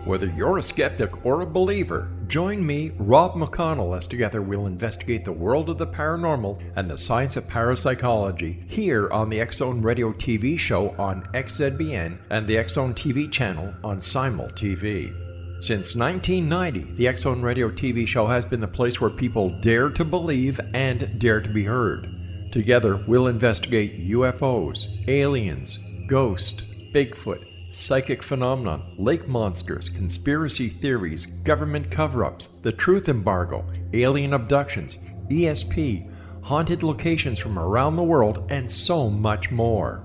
Whether you're a skeptic or a believer, join me, Rob McConnell, as together we'll investigate the world of the paranormal and the science of parapsychology here on the X-Zone Radio TV show on XZBN and the X-Zone TV channel on Simul TV. Since 1990, the X-Zone Radio TV show has been the place where people dare to believe and dare to be heard. Together, we'll investigate UFOs, aliens, ghosts, Bigfoot, psychic phenomenon, lake monsters, conspiracy theories, government cover-ups, the truth embargo, alien abductions, ESP, haunted locations from around the world, and so much more.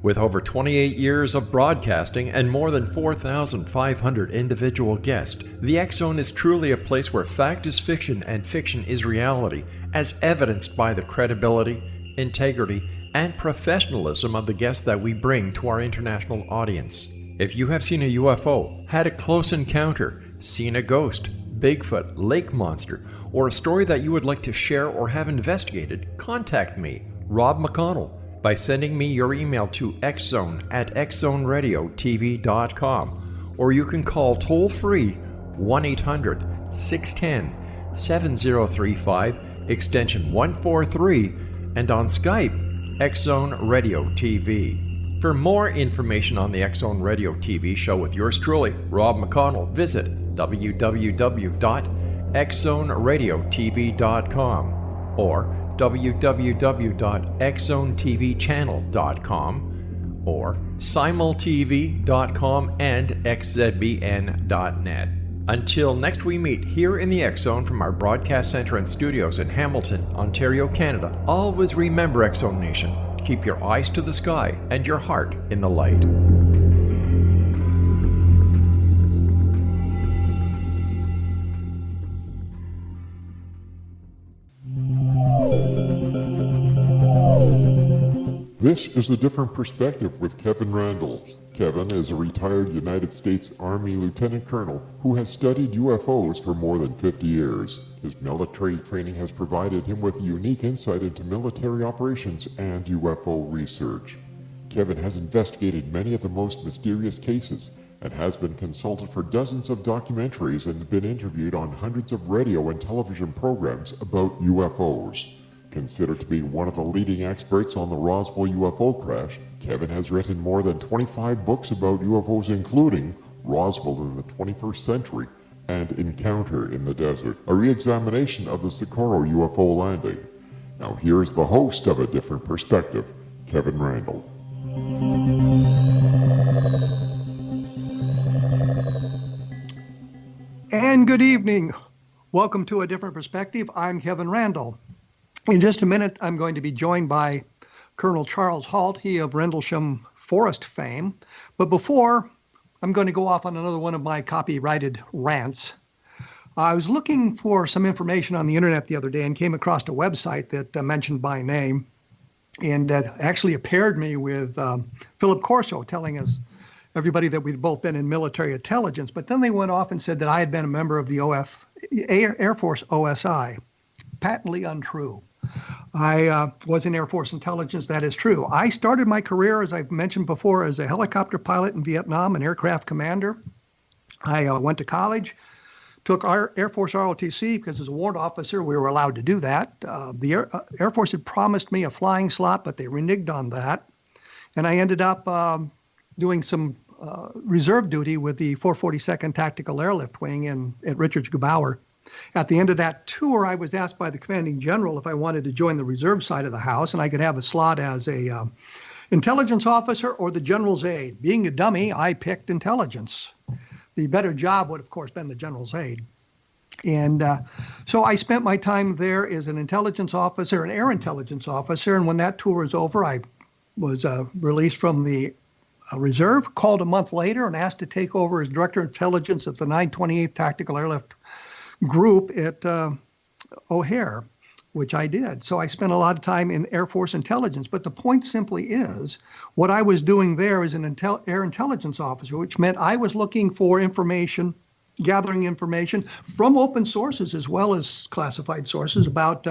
With over 28 years of broadcasting and more than 4,500 individual guests, the X-Zone is truly a place where fact is fiction and fiction is reality, as evidenced by the credibility, integrity, and professionalism of the guests that we bring to our international audience. If you have seen a UFO, had a close encounter, seen a ghost, Bigfoot, lake monster, or a story that you would like to share or have investigated, contact me, Rob McConnell, by sending me your email to xzone@xzoneradiotv.com, or you can call toll-free 1-800-610-7035, extension 143, and on Skype, X-Zone Radio TV. For more information on the X-Zone Radio TV show with yours truly, Rob McConnell, visit www.xzoneradiotv.com or www.xzonetvchannel.com or simultv.com and xzbn.net. Until next we meet here in the X-Zone from our broadcast center and studios in Hamilton, Ontario, Canada, always remember, X-Zone Nation, keep your eyes to the sky and your heart in the light. This is A Different Perspective with Kevin Randle. Kevin is a retired United States Army Lieutenant Colonel who has studied UFOs for more than 50 years. His military training has provided him with unique insight into military operations and UFO research. Kevin has investigated many of the most mysterious cases and has been consulted for dozens of documentaries and been interviewed on hundreds of radio and television programs about UFOs. Considered to be one of the leading experts on the Roswell UFO crash, Kevin has written more than 25 books about UFOs, including Roswell in the 21st Century and Encounter in the Desert, a re-examination of the Socorro UFO landing. Now here's the host of A Different Perspective, Kevin Randle. And good evening. Welcome to A Different Perspective. I'm Kevin Randle. In just a minute, I'm going to be joined by Colonel Charles Halt, he of Rendlesham Forest fame. But before, I'm going to go off on another one of my copyrighted rants. I was looking for some information on the internet the other day and came across a website that mentioned my name, and that actually paired me with Philip Corso, telling us, everybody, that we'd both been in military intelligence. But then they went off and said that I had been a member of the Air Force OSI. Patently untrue. I was in Air Force intelligence, that is true. I started my career, as I've mentioned before, as a helicopter pilot in Vietnam, an aircraft commander. I went to college, took our Air Force ROTC, because as a warrant officer, we were allowed to do that. The Air Force had promised me a flying slot, but they reneged on that. And I ended up doing some reserve duty with the 442nd Tactical Airlift Wing at Richards Gebaur. At the end of that tour, I was asked by the commanding general if I wanted to join the reserve side of the house, and I could have a slot as a intelligence officer or the general's aide. Being a dummy, I picked intelligence. The better job would, of course, been the general's aide. And so I spent my time there as an intelligence officer, an air intelligence officer, and when that tour was over, I was released from the reserve, called a month later, and asked to take over as director of intelligence at the 928th Tactical Airlift Group at O'Hare, which I did. So I spent a lot of time in Air Force intelligence. But the point simply is, what I was doing there as an air intelligence officer, which meant I was looking for information, gathering information from open sources as well as classified sources about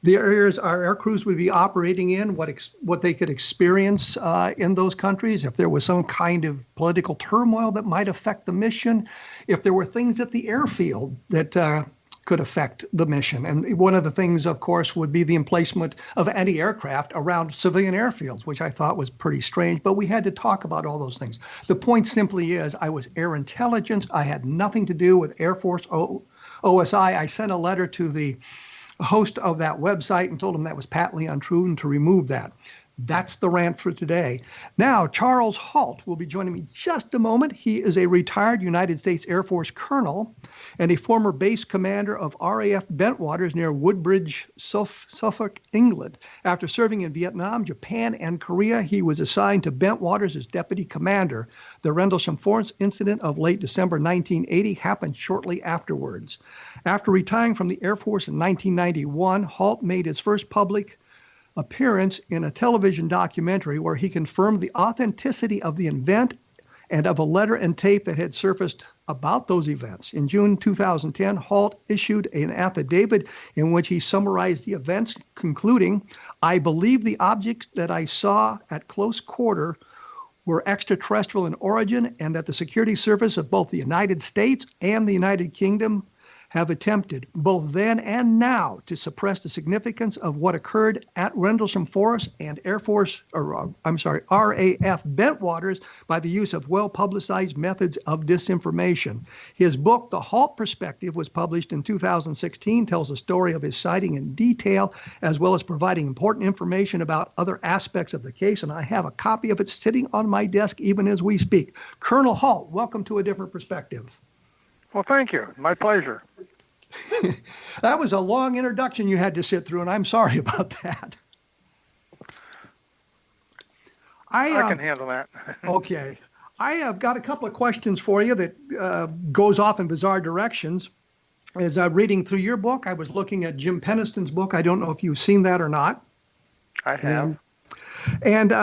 the areas our air crews would be operating in, what they could experience in those countries, if there was some kind of political turmoil that might affect the mission, if there were things at the airfield that could affect the mission. And one of the things, of course, would be the emplacement of anti-aircraft around civilian airfields, which I thought was pretty strange, but we had to talk about all those things. The point simply is I was air intelligence. I had nothing to do with Air Force OSI. I sent a letter to the host of that website and told him that was patently untrue and to remove that. That's the rant for today. Now, Charles Halt will be joining me just a moment. He is a retired United States Air Force colonel and a former base commander of RAF Bendwaters near Woodbridge, Suffolk, England. After serving in Vietnam, Japan, and Korea, he was assigned to Bentwaters as deputy commander. The Rendlesham Forest incident of late December 1980 happened shortly afterwards. After retiring from the Air Force in 1991, Halt made his first public appearance in a television documentary where he confirmed the authenticity of the event and of a letter and tape that had surfaced about those events. In June 2010, Halt issued an affidavit in which he summarized the events, concluding, "I believe the objects that I saw at close quarter were extraterrestrial in origin and that the security service of both the United States and the United Kingdom have attempted, both then and now, to suppress the significance of what occurred at Rendlesham Forest and RAF Bentwaters by the use of well-publicized methods of disinformation." His book, The Halt Perspective, was published in 2016, tells the story of his sighting in detail, as well as providing important information about other aspects of the case, and I have a copy of it sitting on my desk even as we speak. Colonel Halt, welcome to A Different Perspective. Well, thank you. My pleasure. That was a long introduction you had to sit through, and I'm sorry about that. I can handle that. Okay. I have got a couple of questions for you that goes off in bizarre directions. As I'm reading through your book, I was looking at Jim Peniston's book. I don't know if you've seen that or not. I have. And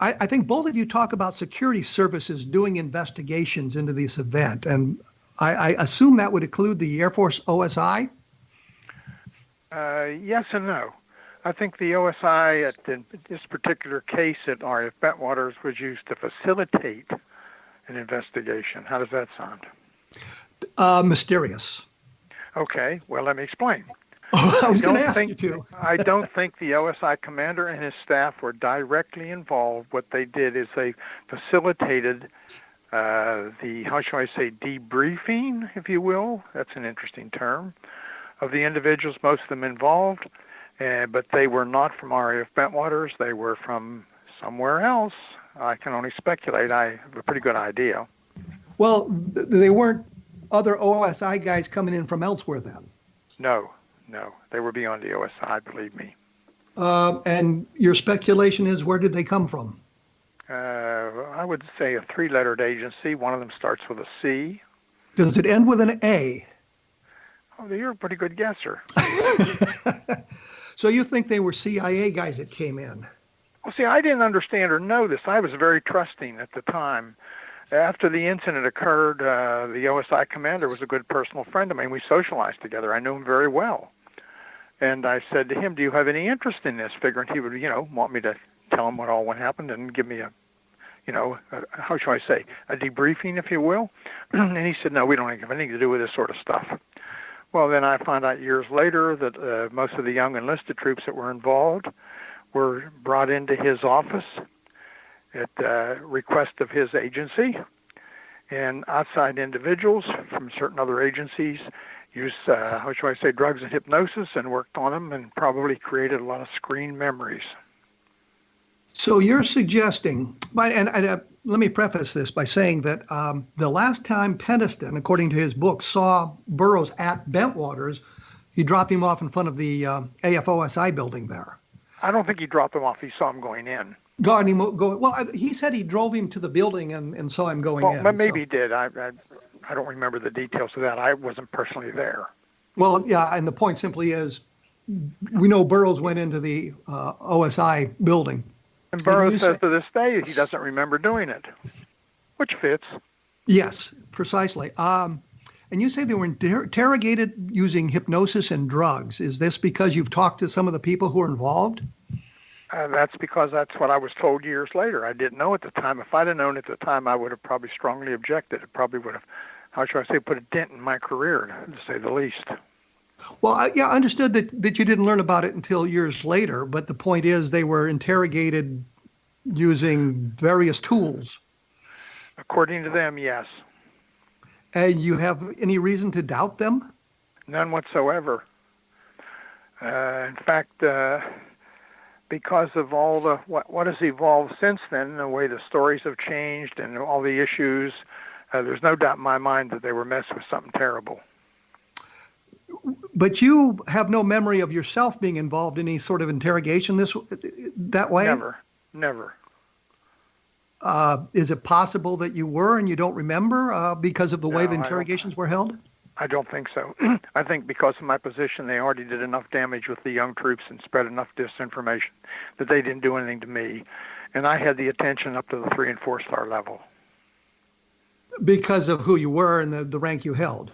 I think both of you talk about security services doing investigations into this event, and I assume that would include the Air Force OSI? Yes and no. I think the OSI at this particular case at RAF Bentwaters was used to facilitate an investigation. How does that sound? Mysterious. Okay, well, let me explain. I was going to ask you to. I don't think the OSI commander and his staff were directly involved. What they did is they facilitated debriefing, if you will. That's an interesting term, of the individuals, most of them involved. But they were not from RAF Bentwaters. They were from somewhere else. I can only speculate. I have a pretty good idea. Well, they weren't other OSI guys coming in from elsewhere then? No. They were beyond the OSI, believe me. And your speculation is, where did they come from? I would say a three-lettered agency. One of them starts with a C. Does it end with an A? Oh, you're a pretty good guesser. So you think they were CIA guys that came in? Well, see, I didn't understand or know this. I was very trusting at the time. After the incident occurred, the OSI commander was a good personal friend of mine. We socialized together. I knew him very well. And I said to him, "Do you have any interest in this?" Figuring he would, want me to tell him what all what happened and give me a debriefing, if you will. And he said, "No, we don't have anything to do with this sort of stuff." Well, then I found out years later that most of the young enlisted troops that were involved were brought into his office at request of his agency, and outside individuals from certain other agencies used, drugs and hypnosis and worked on them and probably created a lot of screen memories. So you're suggesting, let me preface this by saying that the last time Peniston, according to his book, saw Burroughs at Bentwaters, he dropped him off in front of the AFOSI building there. I don't think he dropped him off. He saw him going in. He said he drove him to the building and saw him going in. Well, maybe he did. I don't remember the details of that. I wasn't personally there. Well, yeah, and the point simply is, we know Burroughs went into the OSI building. And Burroughs says to this day he doesn't remember doing it, which fits. Yes, precisely. And And you say they were interrogated using hypnosis and drugs. Is this because you've talked to some of the people who are involved? That's because that's what I was told years later. I didn't know at the time. If I'd have known at the time, I would have probably strongly objected. It probably would have, how should I say, put a dent in my career, to say the least. Well, I understood that you didn't learn about it until years later, but the point is they were interrogated using various tools. According to them, yes. And you have any reason to doubt them? None whatsoever. In fact, because of all the what has evolved since then, the way the stories have changed and all the issues, there's no doubt in my mind that they were messed with something terrible. But you have no memory of yourself being involved in any sort of interrogation that way? Never. Is it possible that you were and you don't remember because of the way the interrogations were held? I don't think so. I think because of my position, they already did enough damage with the young troops and spread enough disinformation that they didn't do anything to me. And I had the attention up to the 3- and 4-star level. Because of who you were and the rank you held?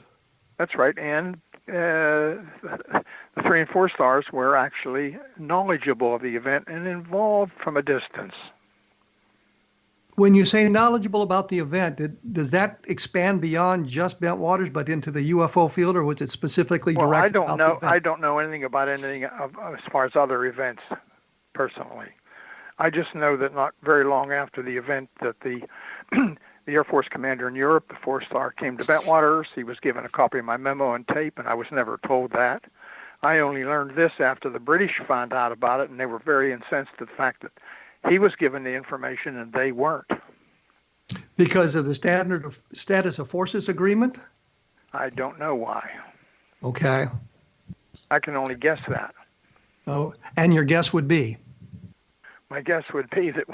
That's right. And the 3 and 4 stars were actually knowledgeable of the event and involved from a distance. When you say knowledgeable about the event, does that expand beyond just Bentwaters, but into the UFO field, or was it specifically directed about the event? I don't know anything about anything as far as other events, personally. I just know that not very long after the event that the Air Force commander in Europe, the 4-star, came to Bentwaters. He was given a copy of my memo and tape, and I was never told that. I only learned this after the British found out about it, and they were very incensed at the fact that he was given the information and they weren't. Because of the status of forces agreement? I don't know why. Okay. I can only guess that. Oh, and your guess would be? My guess would be that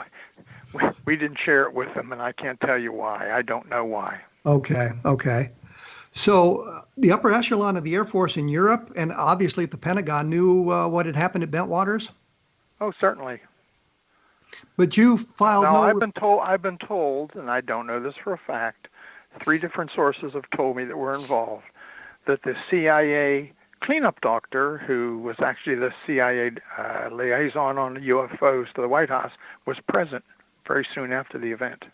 we didn't share it with them, and I can't tell you why. I don't know why. Okay. So the upper echelon of the Air Force in Europe and obviously at the Pentagon knew what had happened at Bentwaters? Oh, certainly. But you filed no... I've been told, and I don't know this for a fact, 3 different sources have told me that were involved, that the CIA cleanup doctor, who was actually the CIA liaison on the UFOs to the White House, was present very soon after the event.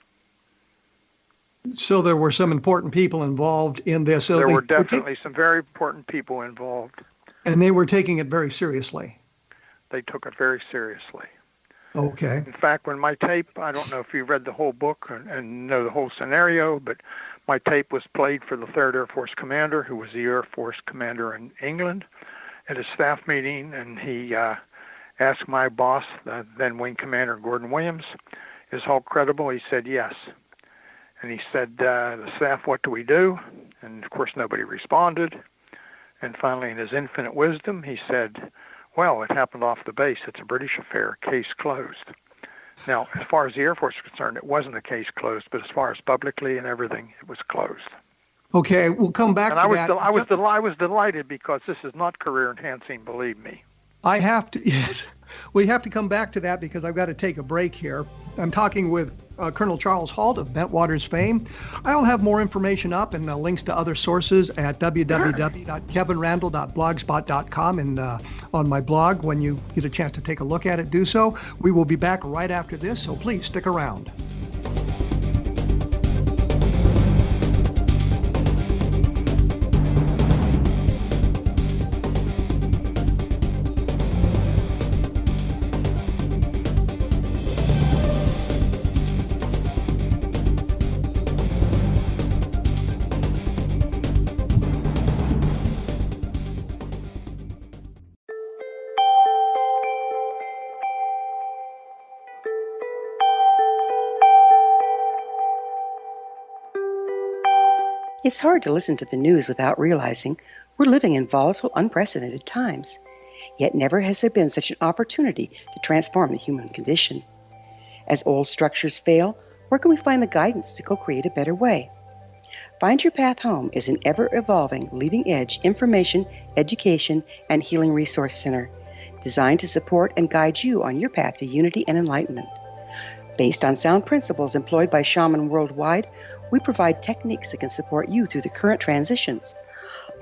So there were some important people involved in this. So there were definitely some very important people involved. And they were taking it very seriously. They took it very seriously. Okay. In fact, when my tape, I don't know if you read the whole book and know the whole scenario, but my tape was played for the 3rd Air Force commander, who was the Air Force commander in England, at a staff meeting, and he asked my boss, the then Wing Commander Gordon Williams, is Halt credible? He said yes. And he said, the staff, what do we do? And of course nobody responded. And finally, in his infinite wisdom, he said, well, it happened off the base. It's a British affair. Case closed. Now, as far as the Air Force is concerned, it wasn't a case closed, but as far as publicly and everything, it was closed. Okay, we'll come back to that. I was delighted because this is not career enhancing, believe me. Yes, we have to come back to that because I've got to take a break here. I'm talking with Colonel Charles Halt of Bentwaters fame. I'll have more information up and links to other sources at www.kevinrandle.blogspot.com and on my blog. When you get a chance to take a look at it, do so. We will be back right after this, so please stick around. It's hard to listen to the news without realizing we're living in volatile, unprecedented times. Yet never has there been such an opportunity to transform the human condition. As old structures fail, where can we find the guidance to co-create a better way? Find Your Path Home is an ever-evolving, leading-edge information, education, and healing resource center designed to support and guide you on your path to unity and enlightenment. Based on sound principles employed by shaman worldwide, we provide techniques that can support you through the current transitions,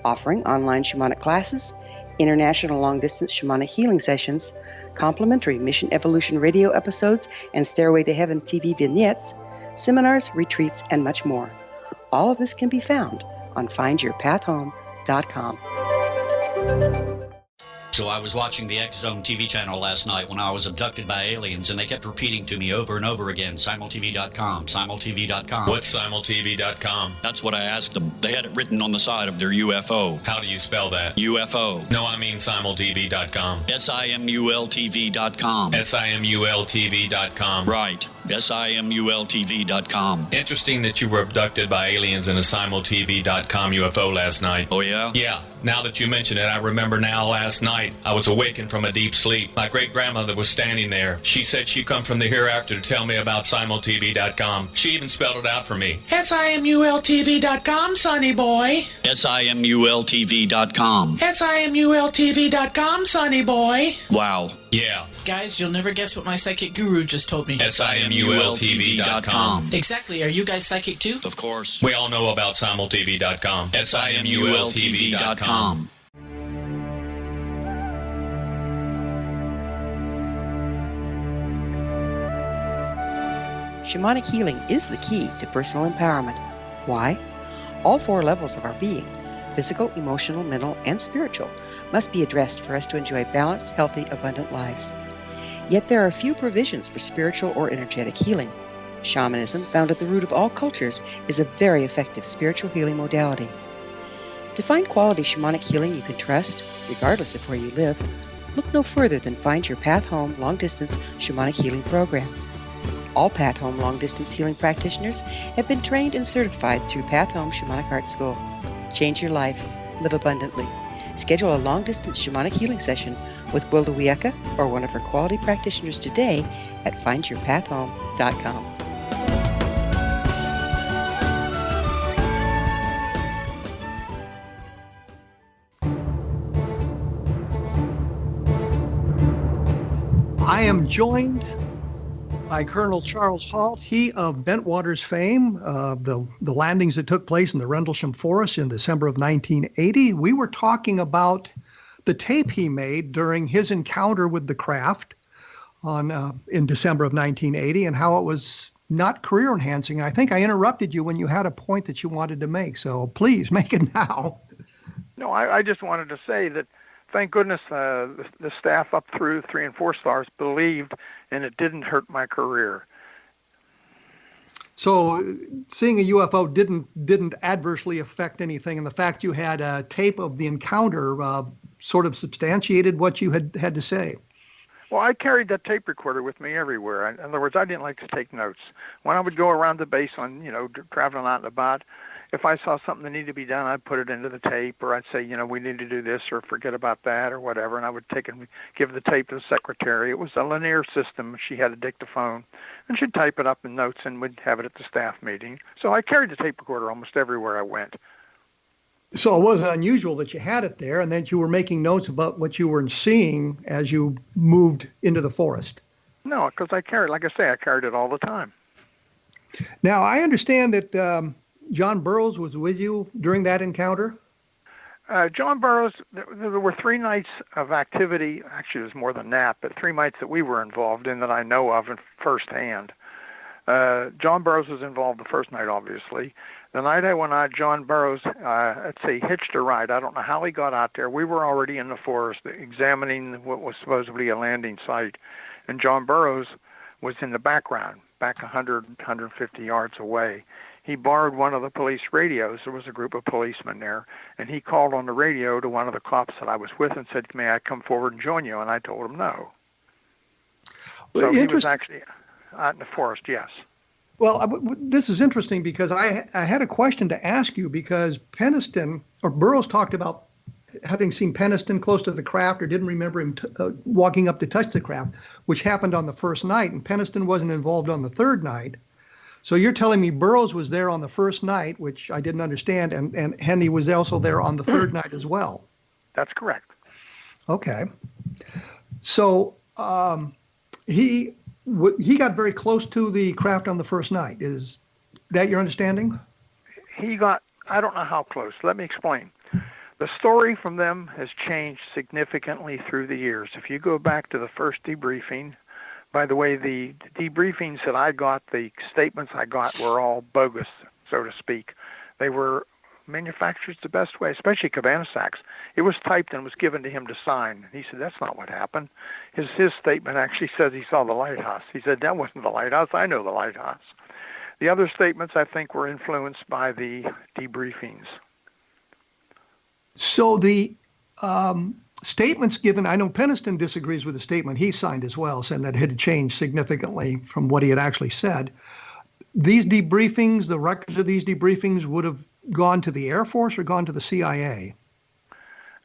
offering online shamanic classes, international long-distance shamanic healing sessions, complimentary Mission Evolution radio episodes and Stairway to Heaven TV vignettes, seminars, retreats, and much more. All of this can be found on findyourpathhome.com. So I was watching the X Zone TV channel last night when I was abducted by aliens, and they kept repeating to me over and over again, simultv.com, simultv.com. What's simultv.com? That's what I asked them. They had it written on the side of their UFO. How do you spell that? UFO. No, I mean simultv.com. simultv.com. simultv.com. Right. simultv.com. Interesting that you were abducted by aliens in a simultv.com UFO last night. Oh, yeah? Yeah. Now that you mention it, I remember now last night I was awakened from a deep sleep. My great-grandmother was standing there. She said she'd come from the hereafter to tell me about simultv.com. She even spelled it out for me. simultv.com, sonny boy. simultv.com. simultv.com, sonny boy. Wow. Yeah. Guys, you'll never guess what my psychic guru just told me. simultv.com. Exactly. Are you guys psychic too? Of course. We all know about simultv.com. simultv.com. Shamanic healing is the key to personal empowerment. Why? All 4 levels of our being, physical, emotional, mental, and spiritual, must be addressed for us to enjoy balanced, healthy, abundant lives. Yet there are few provisions for spiritual or energetic healing. Shamanism, found at the root of all cultures, is a very effective spiritual healing modality. To find quality shamanic healing you can trust, regardless of where you live, look no further than Find Your Path Home long-distance shamanic healing program. All Path Home long-distance healing practitioners have been trained and certified through Path Home Shamanic Art School. Change your life. Live abundantly. Schedule a long-distance shamanic healing session with Wilda Wieka or one of her quality practitioners today at findyourpathhome.com. I am joined by Colonel Charles Halt, he of Bentwaters fame, the landings that took place in the Rendlesham Forest in December of 1980. We were talking about the tape he made during his encounter with the craft in December of 1980 and how it was not career enhancing. I think I interrupted you when you had a point that you wanted to make, so please make it now. No, I just wanted to say that thank goodness the staff up through 3 and 4 stars believed, and it didn't hurt my career. So seeing a UFO didn't adversely affect anything, and the fact you had a tape of the encounter sort of substantiated what you had to say. Well, I carried that tape recorder with me everywhere. In other words, I didn't like to take notes. When I would go around the base on, traveling out and about, if I saw something that needed to be done, I'd put it into the tape, or I'd say, we need to do this, or forget about that, or whatever, and I would take and give the tape to the secretary. It was a linear system. She had a dictaphone, and she'd type it up in notes, and we'd have it at the staff meeting. So I carried the tape recorder almost everywhere I went. So it wasn't unusual that you had it there, and that you were making notes about what you were seeing as you moved into the forest. No, because I carried it all the time. Now, I understand that John Burroughs was with you during that encounter? John Burroughs, there were 3 nights of activity. Actually, it was more than that, but 3 nights that we were involved in that I know of firsthand. John Burroughs was involved the first night, obviously. The night I went out, John Burroughs, hitched a ride. I don't know how he got out there. We were already in the forest examining what was supposedly a landing site, and John Burroughs was in the background, back 100, 150 yards away. He borrowed one of the police radios. There was a group of policemen there, and he called on the radio to one of the cops that I was with and said, may I come forward and join you? And I told him no. So he was actually out in the forest, yes. Well, this is interesting because I had a question to ask you, because Burroughs talked about having seen Peniston close to the craft, or didn't remember him walking up to touch the craft, which happened on the first night, and Peniston wasn't involved on the third night. So you're telling me Burroughs was there on the first night, which I didn't understand, and Henry was also there on the third night as well. That's correct. Okay. So he got very close to the craft on the first night. Is that your understanding? He got, I don't know how close. Let me explain. The story from them has changed significantly through the years. If you go back to the first debriefing, by the way, the debriefings that I got, the statements I got were all bogus, so to speak. They were manufactured the best way, especially Cabana Sacks. It was typed and was given to him to sign. He said, that's not what happened. His statement actually says he saw the lighthouse. He said, that wasn't the lighthouse. I know the lighthouse. The other statements, I think, were influenced by the debriefings. So the statements given, I know Peniston disagrees with the statement he signed as well, saying that it had changed significantly from what he had actually said. These debriefings, the records of these debriefings would have gone to the Air Force or gone to the CIA?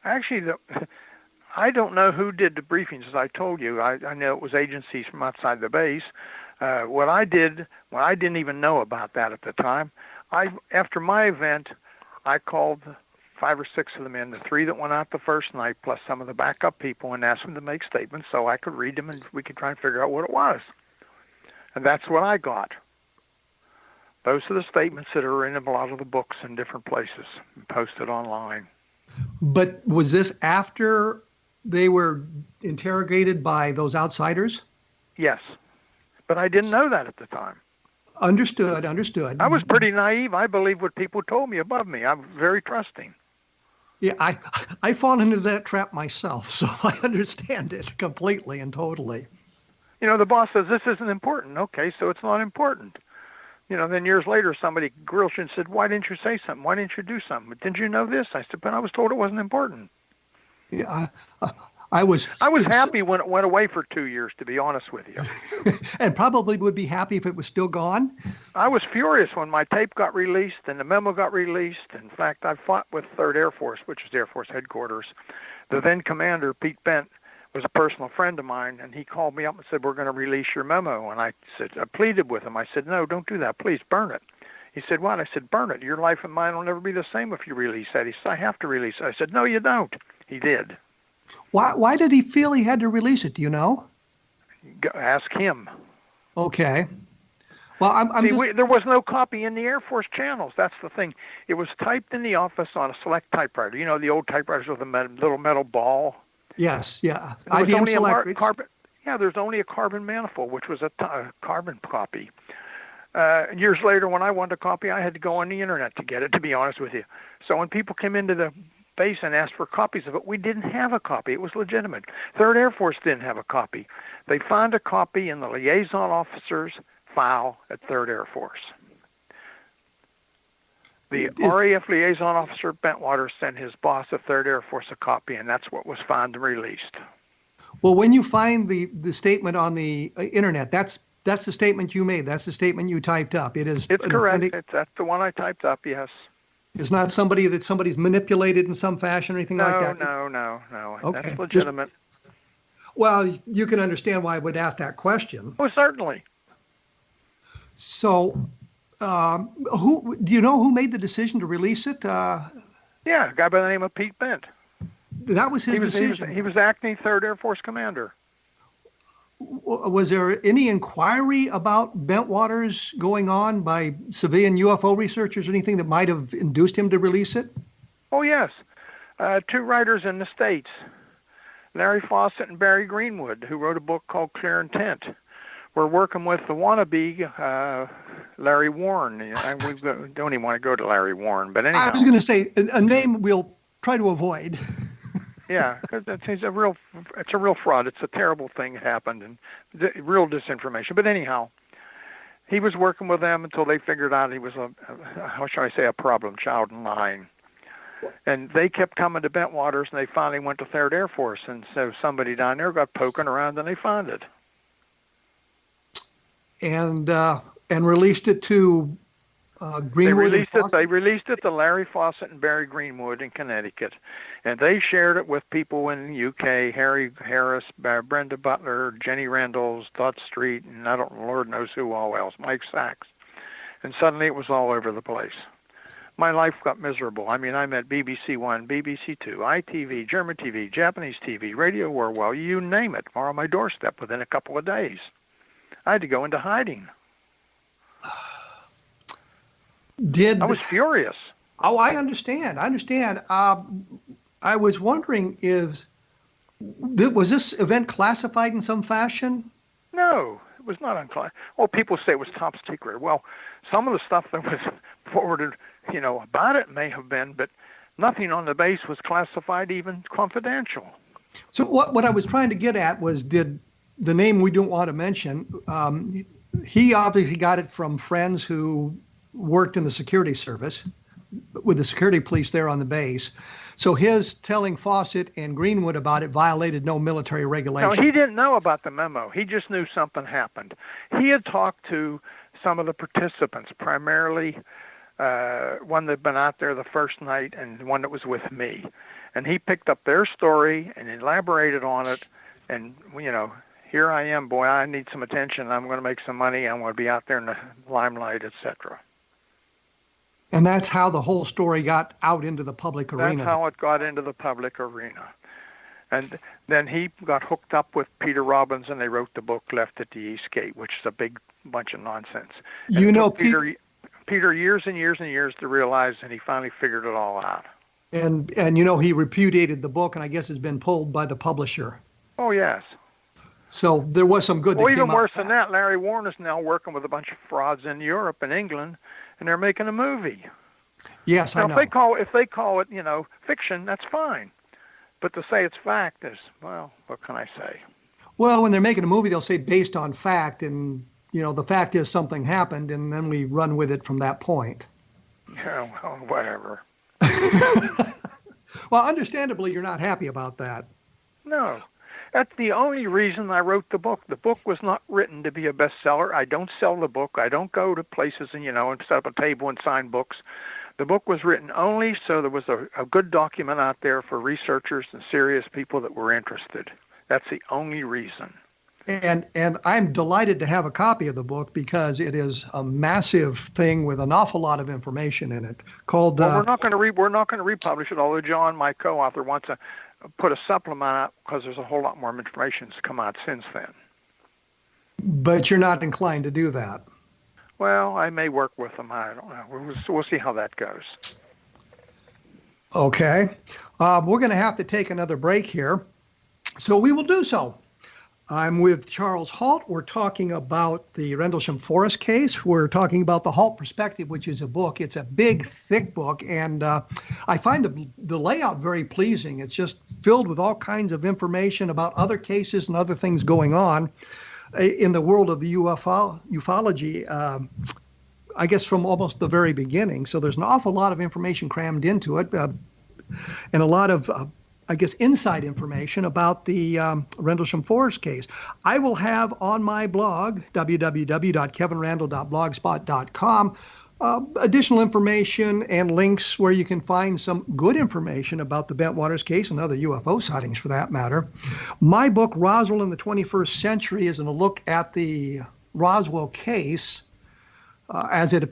Actually, I don't know who did the briefings, as I told you. I know it was agencies from outside the base. What I did, well, I didn't even know about that at the time. After my event, I called 5 or 6 of them in, the 3 that went out the first night, plus some of the backup people, and asked them to make statements so I could read them and we could try and figure out what it was. And that's what I got. Those are the statements that are in a lot of the books in different places and posted online. But was this after they were interrogated by those outsiders? Yes. But I didn't know that at the time. Understood. I was pretty naive. I believed what people told me above me. I'm very trusting. Yeah, I fall into that trap myself, so I understand it completely and totally. You know, the boss says, this isn't important. Okay, so it's not important. You know, then years later, somebody grilled you and said, why didn't you say something? Why didn't you do something? Didn't you know this? I said, but I was told it wasn't important. Yeah, I was happy when it went away for 2 years, to be honest with you. And probably would be happy if it was still gone. I was furious when my tape got released and the memo got released. In fact, I fought with 3rd Air Force, which is Air Force headquarters. The then commander, Pete Bent, was a personal friend of mine, and he called me up and said, we're going to release your memo. And I pleaded with him. I said, no, don't do that. Please burn it. He said, what? I said, burn it. Your life and mine will never be the same if you release that. He said, I have to release it. I said, no, you don't. He did. Why did he feel he had to release it? Do you know? Ask him. Okay. Well, there was no copy in the Air Force channels. That's the thing. It was typed in the office on a select typewriter. You know, the old typewriters with a little metal ball. Yes, yeah. IBM Select. There's only a carbon manifold, which was a carbon copy. Years later, when I wanted a copy, I had to go on the internet to get it, to be honest with you. So when people came into the base and asked for copies of it, we didn't have a copy. It was legitimate. 3rd Air Force didn't have a copy. They found a copy in the liaison officer's file at 3rd Air Force. The RAF liaison officer, Bentwaters, sent his boss at 3rd Air Force a copy, and that's what was found and released. Well, when you find the statement on the internet, that's the statement you made. That's the statement you typed up. It's correct. That's the one I typed up, yes. It's not somebody's manipulated in some fashion or anything like that? No. Okay. That's legitimate. Well, you can understand why I would ask that question. Oh, certainly. So, who do you know who made the decision to release it? Yeah, a guy by the name of Pete Bent. That was his decision. He was acting 3rd Air Force commander. Was there any inquiry about Bentwaters going on by civilian UFO researchers or anything that might have induced him to release it? Oh, yes. 2 writers in the States, Larry Fawcett and Barry Greenwood, who wrote a book called Clear Intent. We're working with the wannabe Larry Warren. We don't even want to go to Larry Warren, but anyhow. I was going to say a name we'll try to avoid. Yeah, because it's a real fraud. It's a terrible thing that happened, and real disinformation. But anyhow, he was working with them until they figured out he was a problem child and lying. And they kept coming to Bentwaters, and they finally went to 3rd Air Force, and so somebody down there got poking around, and they found it. And released it to Greenwood. They released it to Larry Fawcett and Barry Greenwood in Connecticut, and they shared it with people in the UK: Harry Harris, Brenda Butler, Jenny Randles, Dot Street, and Lord knows who all else, Mike Sachs. And suddenly it was all over the place. My life got miserable. I mean, I met BBC One, BBC Two, ITV, German TV, Japanese TV, Radio Orwell, you name it, are on my doorstep within a couple of days. I had to go into hiding. I was furious. Oh, I understand. I was wondering, was this event classified in some fashion? No, it was not unclassified. Well, people say it was top secret. Well, some of the stuff that was forwarded, about it may have been, but nothing on the base was classified, even confidential. So what I was trying to get at was, did the name we don't want to mention, he obviously got it from friends who worked in the security service with the security police there on the base. So his telling Fawcett and Greenwood about it violated no military regulation. No, he didn't know about the memo. He just knew something happened. He had talked to some of the participants, primarily one that had been out there the first night and one that was with me. And he picked up their story and elaborated on it. And, here I am, boy, I need some attention. I'm going to make some money. I'm going to be out there in the limelight, etc. And that's how the whole story got out into the public arena. That's how it got into the public arena. And then he got hooked up with Peter Robbins, and they wrote the book Left at the East Gate, which is a big bunch of nonsense. And it took Peter years and years and years to realize, and he finally figured it all out. And he repudiated the book, and I guess has been pulled by the publisher. Oh, yes. So there was some good that came even out worse than that, Larry Warren is now working with a bunch of frauds in Europe and England, and they're making a movie. Yes, now, I know. If they call it, fiction, that's fine. But to say it's fact is, well, what can I say? Well, when they're making a movie, they'll say based on fact, and, the fact is something happened, and then we run with it from that point. Yeah, well, whatever. Well, understandably, you're not happy about that. No. That's the only reason I wrote the book. The book was not written to be a bestseller. I don't sell the book. I don't go to places and, and set up a table and sign books. The book was written only so there was a good document out there for researchers and serious people that were interested. That's the only reason. And I'm delighted to have a copy of the book because it is a massive thing with an awful lot of information in it. Called. Well, we're not going to republish it. Although John, my co-author, wants to put a supplement out because there's a whole lot more information that's come out since then. But you're not inclined to do that. Well, I may work with them. I don't know. We'll see how that goes. Okay. We're going to have to take another break here, so we will do so. I'm with Charles Halt. We're talking about the Rendlesham Forest case. We're talking about the Halt Perspective, which is a book. It's a big, thick book, and I find the layout very pleasing. It's just filled with all kinds of information about other cases and other things going on in the world of the ufology, I guess from almost the very beginning. So there's an awful lot of information crammed into it, and a lot of inside information about the Rendlesham Forest case. I will have on my blog, www.kevinrandle.blogspot.com, additional information and links where you can find some good information about the Bentwaters case and other UFO sightings for that matter. My book, Roswell in the 21st Century, is a look at the Roswell case as it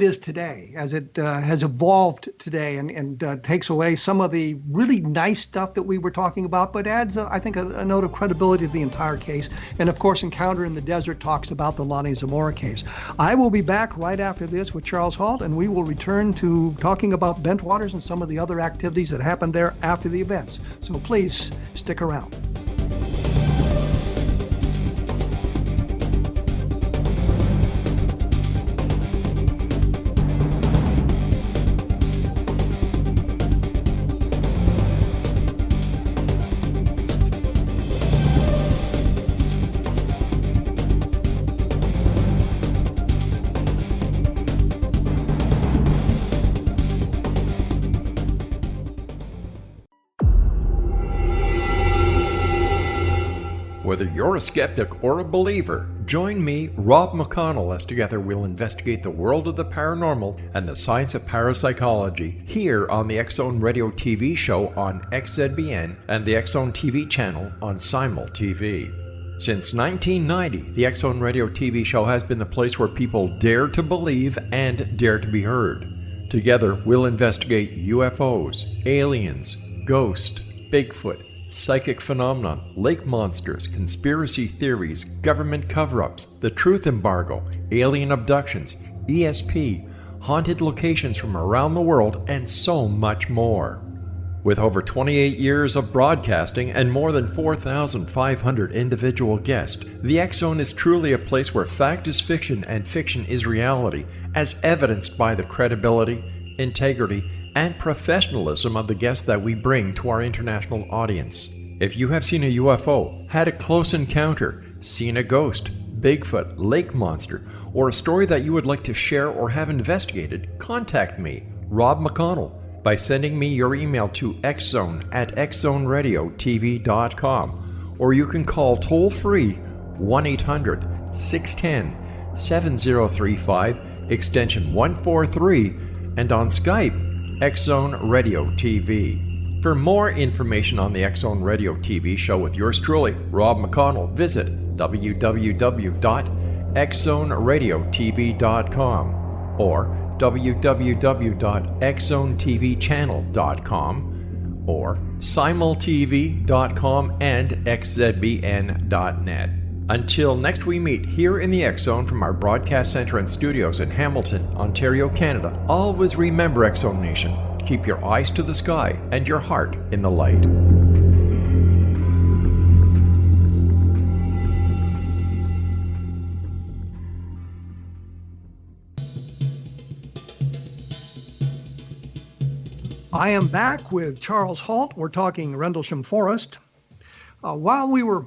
is today, as it has evolved today, and takes away some of the really nice stuff that we were talking about, but adds, I think, a note of credibility to the entire case. And of course, Encounter in the Desert talks about the Lonnie Zamora case. I will be back right after this with Charles Halt, and we will return to talking about Bentwaters and some of the other activities that happened there after the events. So please stick around. Whether you're a skeptic or a believer, join me, Rob McConnell, as together we'll investigate the world of the paranormal and the science of parapsychology here on the X-Zone Radio TV show on XZBN and the X-Zone TV channel on Simul TV. Since 1990, the X-Zone Radio TV show has been the place where people dare to believe and dare to be heard. Together, we'll investigate UFOs, aliens, ghosts, Bigfoot, psychic phenomenon, lake monsters, conspiracy theories, government cover-ups, the truth embargo, alien abductions, ESP, haunted locations from around the world, and so much more. With over 28 years of broadcasting and more than 4,500 individual guests, the X Zone is truly a place where fact is fiction and fiction is reality, as evidenced by the credibility, integrity, and professionalism of the guests that we bring to our international audience. If you have seen a UFO, had a close encounter, seen a ghost, Bigfoot, lake monster, or a story that you would like to share or have investigated, contact me, Rob McConnell, by sending me your email to xzone@xzoneradiotv.com, or you can call toll-free 1-800-610-7035, extension 143, and on Skype, X Zone Radio TV. For more information on the X Zone Radio TV show with yours truly, Rob McConnell, visit www.xzoneradiotv.com or www.xzonetvchannel.com or simultv.com and xzbn.net. Until next we meet here in the X Zone from our broadcast center and studios in Hamilton, Ontario, Canada, always remember, X Zone Nation, keep your eyes to the sky and your heart in the light. I am back with Charles Halt. We're talking Rendlesham Forest. While we were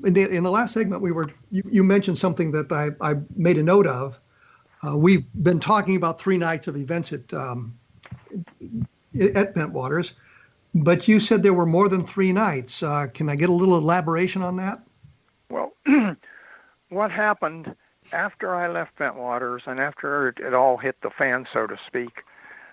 in the last segment, you mentioned something that I made a note of. We've been talking about 3 nights of events at Bentwaters, but you said there were more than 3 nights. Can I get a little elaboration on that? Well, what happened after I left Bentwaters and after it all hit the fan, so to speak,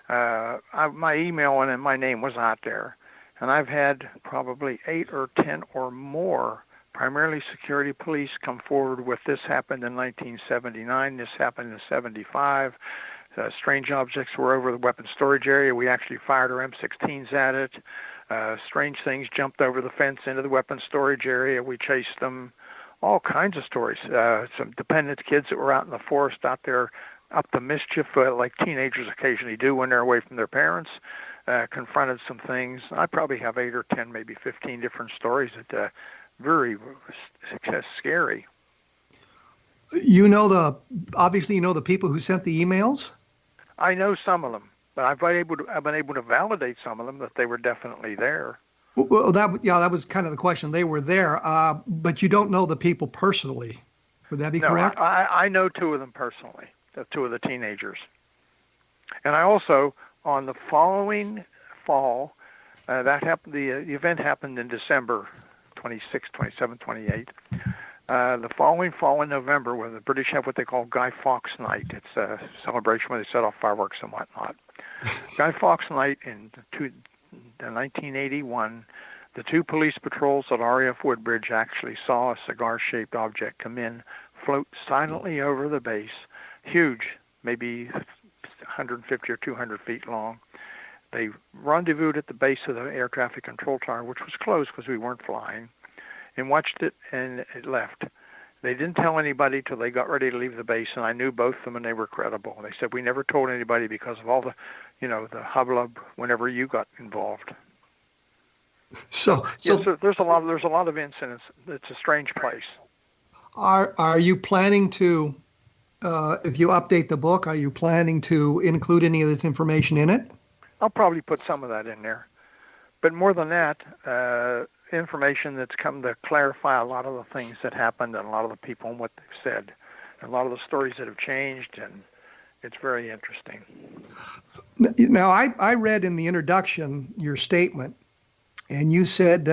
my email and my name was out there. And I've had probably 8 or 10 or more, primarily security police, come forward with this happened in 1979, this happened in 75. Strange objects were over the weapons storage area. We actually fired our M16s at it. Strange things jumped over the fence into the weapons storage area. We chased them. All kinds of stories. Some dependent kids that were out in the forest out there up to mischief, like teenagers occasionally do when they're away from their parents. Confronted some things. I probably have 8 or 10, maybe 15 different stories that very scary. Obviously you know the people who sent the emails? I know some of them, but I've been able to validate some of them that they were definitely there. Well, that was kind of the question. They were there, but you don't know the people personally. Would that be correct? I know 2 of them personally, 2 of the teenagers. And I also, on the following fall, that happened. The event happened in December 26, 27, 28. The following fall in November, where the British have what they call Guy Fawkes Night. It's a celebration where they set off fireworks and whatnot. Guy Fawkes Night in 1981, the 2 police patrols at RAF Woodbridge actually saw a cigar-shaped object come in, float silently over the base, huge, maybe 150 or 200 feet long. They rendezvoused at the base of the air traffic control tower, which was closed because we weren't flying, and watched it, and it left. They didn't tell anybody till they got ready to leave the base, and I knew both of them, and they were credible. They said, we never told anybody because of all the, the hubbub whenever you got involved. So there's a lot of incidents. It's a strange place. Are you planning to, if you update the book, are you planning to include any of this information in it? I'll probably put some of that in there. But more than that, information that's come to clarify a lot of the things that happened and a lot of the people and what they've said, and a lot of the stories that have changed, and it's very interesting. Now, I read in the introduction your statement, and you said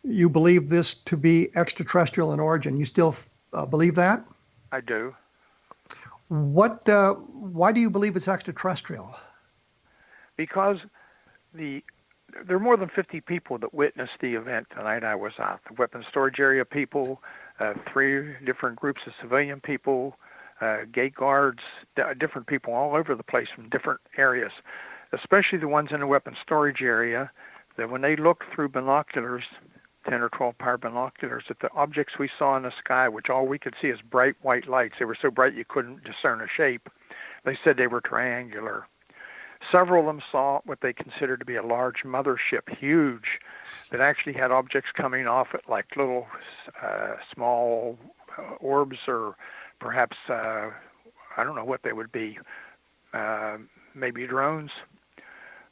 you believe this to be extraterrestrial in origin. You still believe that? I do. Why do you believe it's extraterrestrial? Because there are more than 50 people that witnessed the event the night I was out. The weapons storage area people, 3 different groups of civilian people, gate guards, different people all over the place from different areas, especially the ones in the weapons storage area. that when they looked through binoculars, 10 or 12 power binoculars, at the objects we saw in the sky, which all we could see is bright white lights, they were so bright you couldn't discern a shape, they said they were triangular. Several of them saw what they considered to be a large mothership, huge, that actually had objects coming off it like little small orbs, or perhaps, I don't know what they would be, maybe drones.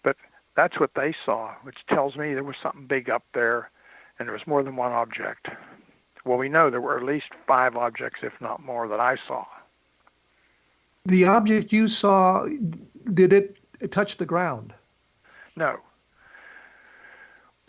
But that's what they saw, which tells me there was something big up there, and there was more than one object. Well, we know there were at least 5 objects, if not more, that I saw. The object you saw, did it touch the ground? No.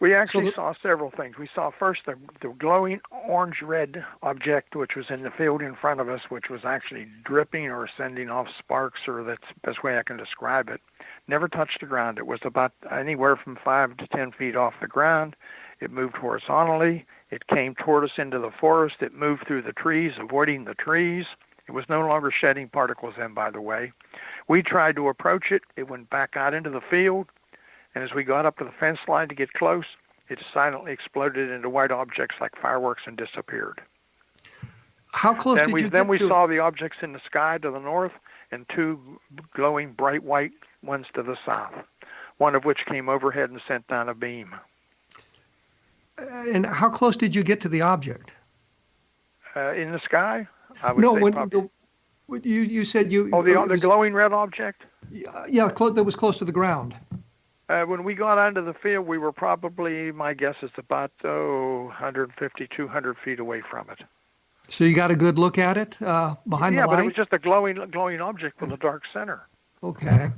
We actually saw several things. We saw first the glowing orange-red object, which was in the field in front of us, which was actually dripping or sending off sparks, or that's the best way I can describe it. Never touched the ground. It was about anywhere from 5 to 10 feet off the ground. It moved horizontally. It came toward us into the forest. It moved through the trees, avoiding the trees. It was no longer shedding particles in, by the way. We tried to approach it. It went back out into the field. And as we got up to the fence line to get close, it silently exploded into white objects like fireworks and disappeared. How close did you get to? Then we saw the objects in the sky to the north and 2 glowing bright white ones to the south, one of which came overhead and sent down a beam. And how close did you get to the object? In the sky? I would say you said you... Oh, the glowing red object? Yeah, that was close to the ground. When we got onto the field, we were probably, my guess is about 150, 200 feet away from it. So you got a good look at it behind the light? Yeah, but it was just a glowing object with a dark center. Okay.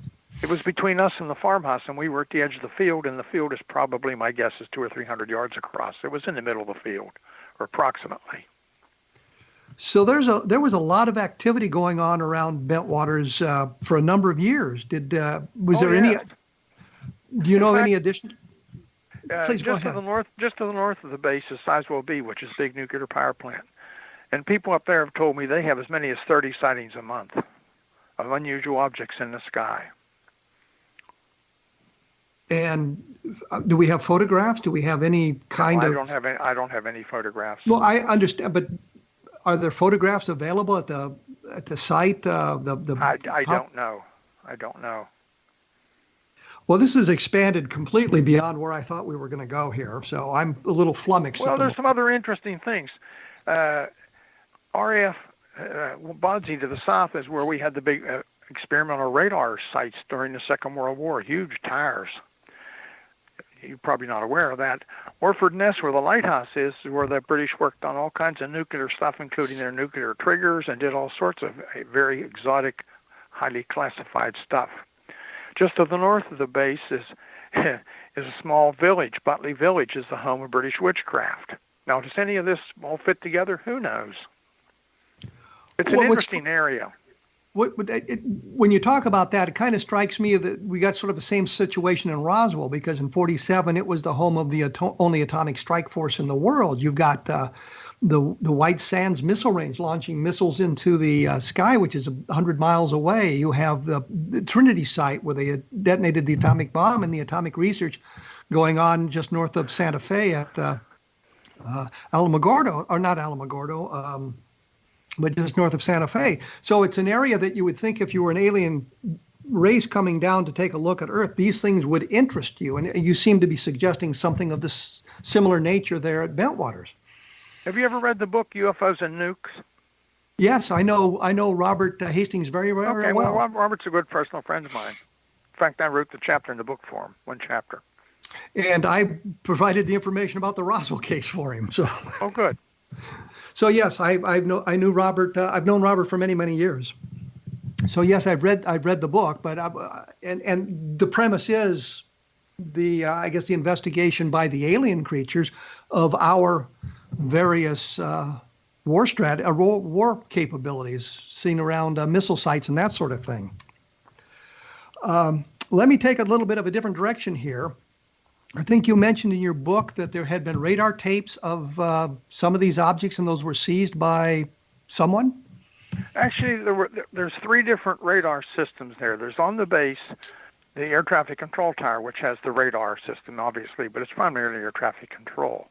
It was between us and the farmhouse, and we were at the edge of the field, and the field is probably, my guess is 200 or 300 yards across. It was in the middle of the field, or approximately. So there was a lot of activity going on around Bentwaters for a number of years. Was there any? Do you know of any addition? Please go ahead. Just to the north of the base is Sizewell B, which is a big nuclear power plant. And people up there have told me they have as many as 30 sightings a month of unusual objects in the sky. And do we have photographs? Do we have any kind of? I don't have any photographs. Well, I understand, but are there photographs available at the site? I don't know. I don't know. Well, this has expanded completely beyond where I thought we were going to go here, so I'm a little flummoxed. Well, there's some other interesting things. RAF Bendwaters to the south is where we had the big experimental radar sites during the Second World War, huge towers. You're probably not aware of that. Orford Ness, where the lighthouse is where the British worked on all kinds of nuclear stuff, including their nuclear triggers, and did all sorts of very exotic, highly classified stuff. Just to the north of the base is a small village. Butley Village is the home of British witchcraft. Now, does any of this all fit together? Who knows? It's an interesting area. When you talk about that, it kind of strikes me that we got sort of the same situation in Roswell, because in '47 it was the home of the only atomic strike force in the world. You've got the White Sands missile range launching missiles into the sky, which is 100 miles away. You have the Trinity site where they detonated the atomic bomb, and the atomic research going on just north of Santa Fe at Alamogordo, or not Alamogordo, but just north of Santa Fe. So it's an area that you would think if you were an alien race coming down to take a look at Earth, these things would interest you. And you seem to be suggesting something of this similar nature there at Bentwaters. Have you ever read the book UFOs and Nukes? Yes, I know Robert Hastings very, very well. Well, Robert's a good personal friend of mine. In fact, I wrote the chapter in the book for him, one chapter. And I provided the information about the Roswell case for him. So. Oh, good. So yes, I knew Robert. I've known Robert for many, many years. So yes, I've read the book, but and the premise is I guess the investigation by the alien creatures of our various war capabilities seen around missile sites and that sort of thing. Let me take a little bit of a different direction here. I think you mentioned in your book that there had been radar tapes of some of these objects, and those were seized by someone? Actually, there's 3 different radar systems there. There's on the base, the air traffic control tower, which has the radar system, obviously, but it's primarily air traffic control.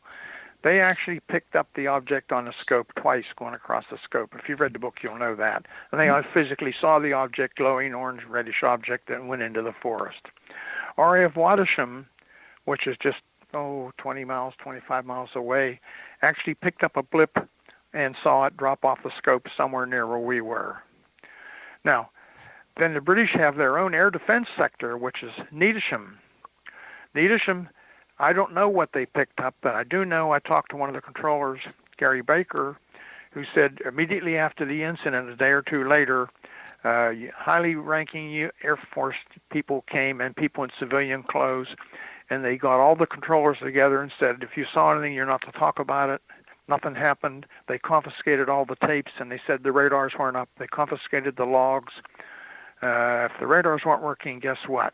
They actually picked up the object on the scope twice going across the scope. If you've read the book, you'll know that. And they physically saw the object, glowing orange, reddish object that went into the forest. RAF Rendelsham, which is just, 20 miles, 25 miles away, actually picked up a blip and saw it drop off the scope somewhere near where we were. Now, then the British have their own air defense sector, which is Rendlesham. Rendlesham, I don't know what they picked up, but I do know I talked to one of the controllers, Gary Baker, who said immediately after the incident, a day or two later, highly ranking Air Force people came and people in civilian clothes, and they got all the controllers together and said, if you saw anything, you're not to talk about it. Nothing happened. They confiscated all the tapes, and they said the radars weren't up. They confiscated the logs. If the radars weren't working, guess what?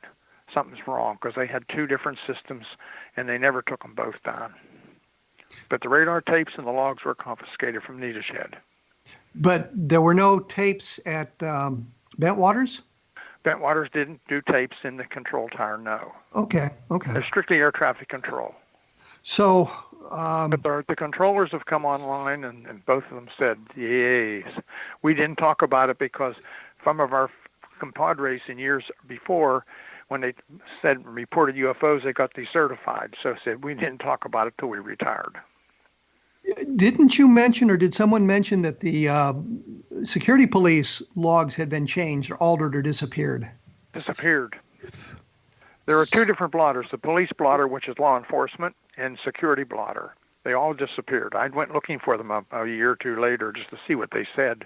Something's wrong, because they had two different systems, and they never took them both down. But the radar tapes and the logs were confiscated from Neatished. But there were no tapes at Bentwaters? Bentwaters didn't do tapes in the control tower, no. Okay. They're strictly air traffic control. So... but the controllers have come online, and both of them said, yes. We didn't talk about it because some of our compadres in years before, when they said reported UFOs, they got decertified. So said, we didn't talk about it till we retired. Didn't you mention, or did someone mention that the security police logs had been changed or altered or disappeared? Disappeared. There are two different blotters, the police blotter, which is law enforcement, and security blotter. They all disappeared. I went looking for them a year or two later just to see what they said,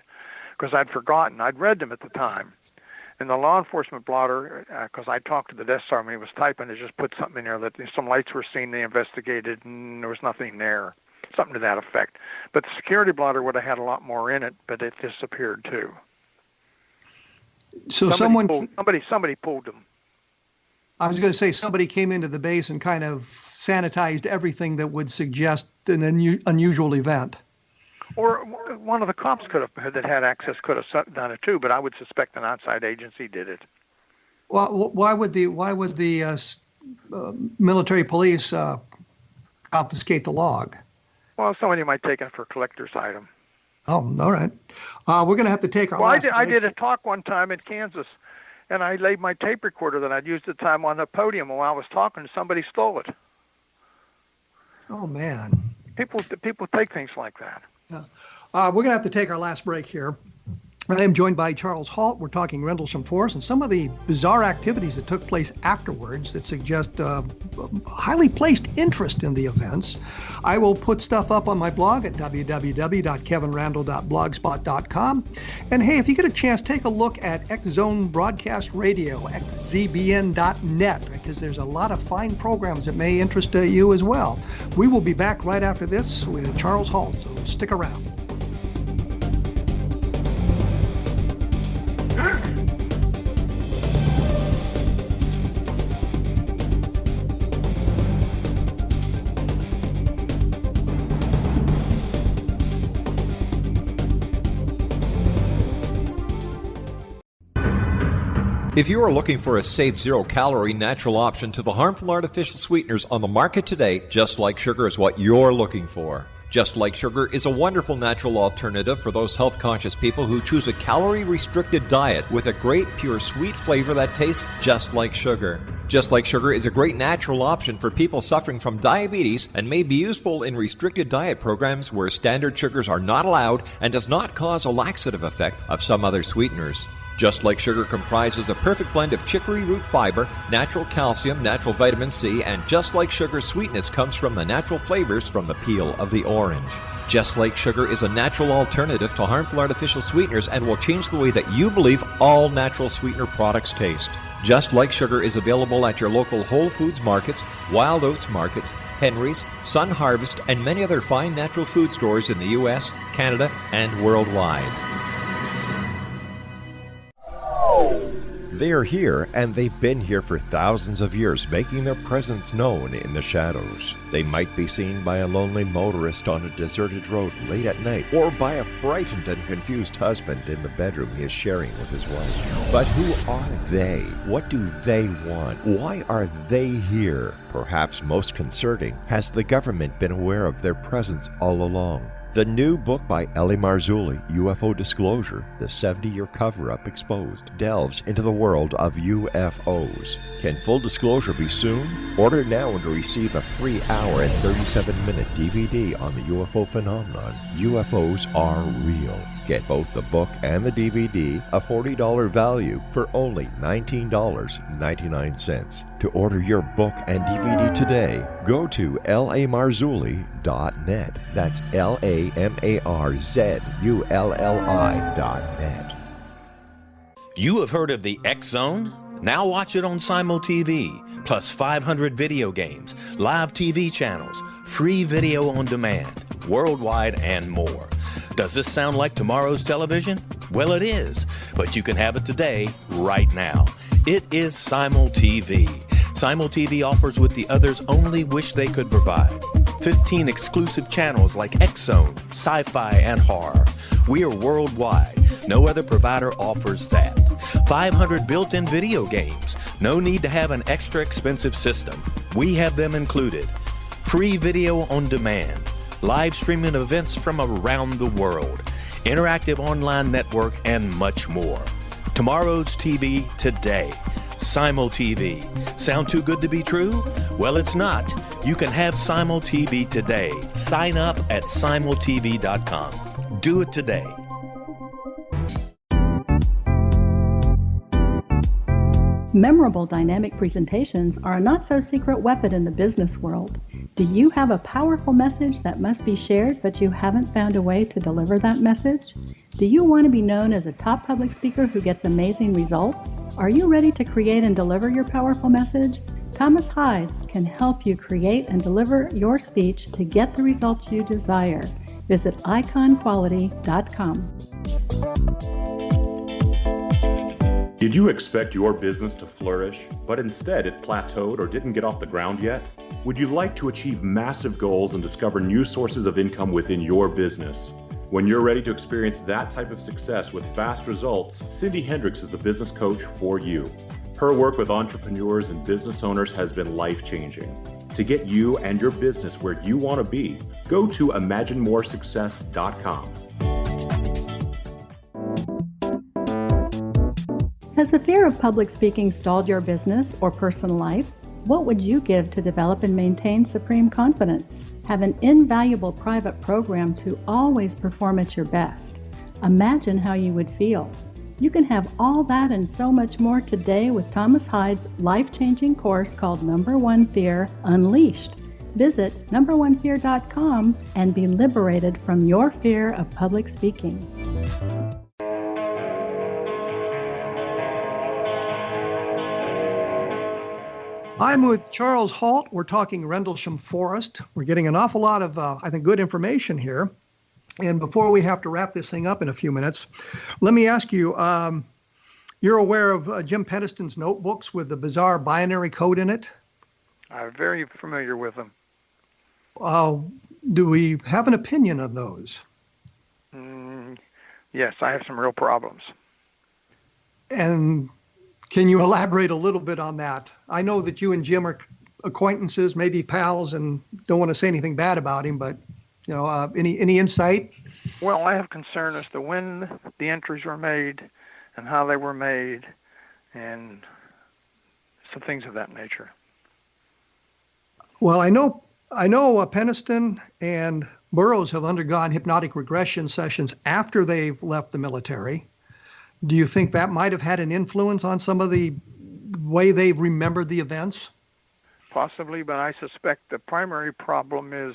because I'd forgotten. I'd read them at the time. And the law enforcement blotter, because I talked to the desk sergeant when he was typing, they just put something in there that some lights were seen, they investigated, and there was nothing there. Something to that effect. But the security blotter would have had a lot more in it, but it disappeared too. So somebody pulled them. I was going to say somebody came into the base and kind of sanitized everything that would suggest an unusual event. Or one of the cops that had access could have done it too, but I would suspect an outside agency did it. Well, why would the military police confiscate the log? Well, somebody might take it for a collector's item. Oh, all right. We're going to have to take our last break. I did a talk one time in Kansas, and I laid my tape recorder that I'd used at the time on the podium. While I was talking, somebody stole it. Oh, man. People take things like that. Yeah. We're going to have to take our last break here. I am joined by Charles Halt. We're talking Rendlesham Forest and some of the bizarre activities that took place afterwards that suggest highly placed interest in the events. I will put stuff up on my blog at www.kevinrandle.blogspot.com. And hey, if you get a chance, take a look at X Zone Broadcast Radio, xzbn.net, because there's a lot of fine programs that may interest you as well. We will be back right after this with Charles Halt, so stick around. If you are looking for a safe, zero-calorie natural option to the harmful artificial sweeteners on the market today, Just Like Sugar is what you're looking for. Just Like Sugar is a wonderful natural alternative for those health-conscious people who choose a calorie-restricted diet with a great, pure, sweet flavor that tastes just like sugar. Just Like Sugar is a great natural option for people suffering from diabetes and may be useful in restricted diet programs where standard sugars are not allowed and does not cause a laxative effect of some other sweeteners. Just Like Sugar comprises a perfect blend of chicory root fiber, natural calcium, natural vitamin C, and Just Like Sugar's sweetness comes from the natural flavors from the peel of the orange. Just Like Sugar is a natural alternative to harmful artificial sweeteners and will change the way that you believe all natural sweetener products taste. Just Like Sugar is available at your local Whole Foods markets, Wild Oats markets, Henry's, Sun Harvest, and many other fine natural food stores in the U.S., Canada, and worldwide. They are here, and they've been here for thousands of years, making their presence known in the shadows. They might be seen by a lonely motorist on a deserted road late at night, or by a frightened and confused husband in the bedroom he is sharing with his wife. But who are they? What do they want? Why are they here? Perhaps most concerning, has the government been aware of their presence all along? The new book by L.A. Marzulli, UFO Disclosure, the 70-year cover-up exposed, delves into the world of UFOs. Can full disclosure be soon? Order now and receive a free hour and 37-minute DVD on the UFO phenomenon. UFOs are real. Get both the book and the DVD, a $40 value, for only $19.99. To order your book and DVD today, go to lamarzulli.net. That's LAMARZULLI.net. You have heard of the X Zone? Now watch it on Simul TV, plus 500 video games, live TV channels, free video on demand, worldwide, and more. Does this sound like tomorrow's television? Well, it is, but you can have it today, right now. It is Simul TV. Simul TV offers what the others only wish they could provide. 15 exclusive channels like X-Zone, Sci-Fi, and Horror. We are worldwide. No other provider offers that. 500 built-in video games. No need to have an extra expensive system. We have them included. Free video on demand. Live streaming events from around the world. Interactive online network, and much more. Tomorrow's TV today. Simul TV. Sound too good to be true? Well, it's not. You can have Simul TV today. Sign up at simultv.com. Do it today. Memorable dynamic presentations are a not-so-secret weapon in the business world. Do you have a powerful message that must be shared, but you haven't found a way to deliver that message? Do you want to be known as a top public speaker who gets amazing results? Are you ready to create and deliver your powerful message? Thomas Hides can help you create and deliver your speech to get the results you desire. Visit iconquality.com. Did you expect your business to flourish, but instead it plateaued or didn't get off the ground yet? Would you like to achieve massive goals and discover new sources of income within your business? When you're ready to experience that type of success with fast results, Cindy Hendricks is the business coach for you. Her work with entrepreneurs and business owners has been life-changing. To get you and your business where you want to be, go to imaginemoresuccess.com. Has the fear of public speaking stalled your business or personal life? What would you give to develop and maintain supreme confidence? Have an invaluable private program to always perform at your best. Imagine how you would feel. You can have all that and so much more today with Thomas Hides' life-changing course called Number One Fear Unleashed. Visit numberonefear.com and be liberated from your fear of public speaking. I'm with Charles Halt. We're talking Rendlesham Forest. We're getting an awful lot of, I think, good information here. And before we have to wrap this thing up in a few minutes, let me ask you, you're aware of Jim Penniston's notebooks with the bizarre binary code in it? I'm very familiar with them. Do we have an opinion on those? Yes, I have some real problems. And can you elaborate a little bit on that? I know that you and Jim are acquaintances, maybe pals, and don't want to say anything bad about him, but any insight? Well, I have concern as to when the entries were made and how they were made and some things of that nature. Well, I know Penniston and Burroughs have undergone hypnotic regression sessions after they've left the military. Do you think that might have had an influence on some of the way they've remembered the events? Possibly, but I suspect the primary problem is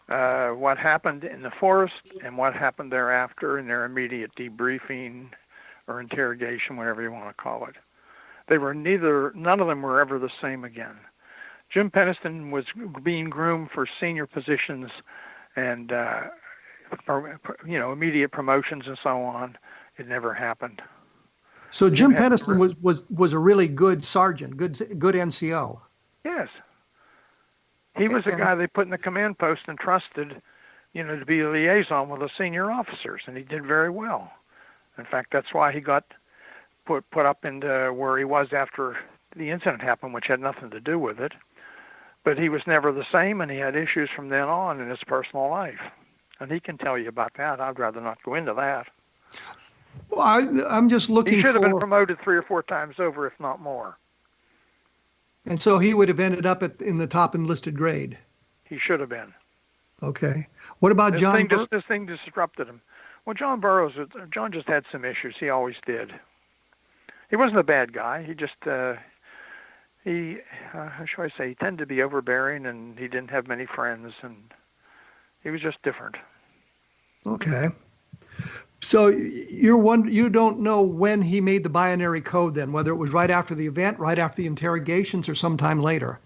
what happened in the forest and what happened thereafter in their immediate debriefing or interrogation, whatever you want to call it. None of them were ever the same again. Jim Penniston was being groomed for senior positions and, immediate promotions and so on. It never happened. So Jim Penniston was a really good sergeant, good NCO. Yes. He was the guy they put in the command post and trusted, to be a liaison with the senior officers, and he did very well. In fact, that's why he got put up into where he was after the incident happened, which had nothing to do with it. But he was never the same, and he had issues from then on in his personal life. And he can tell you about that. I'd rather not go into that. Well, I'm just looking for... He should have been promoted 3 or 4 times over, if not more. And so he would have ended up in the top enlisted grade. He should have been. Okay. What about John? This thing disrupted him. Well, John just had some issues. He always did. He wasn't a bad guy. He just, how shall I say, he tended to be overbearing, and he didn't have many friends, and he was just different. Okay. So you don't know when he made the binary code then, whether it was right after the event, right after the interrogations, or sometime later?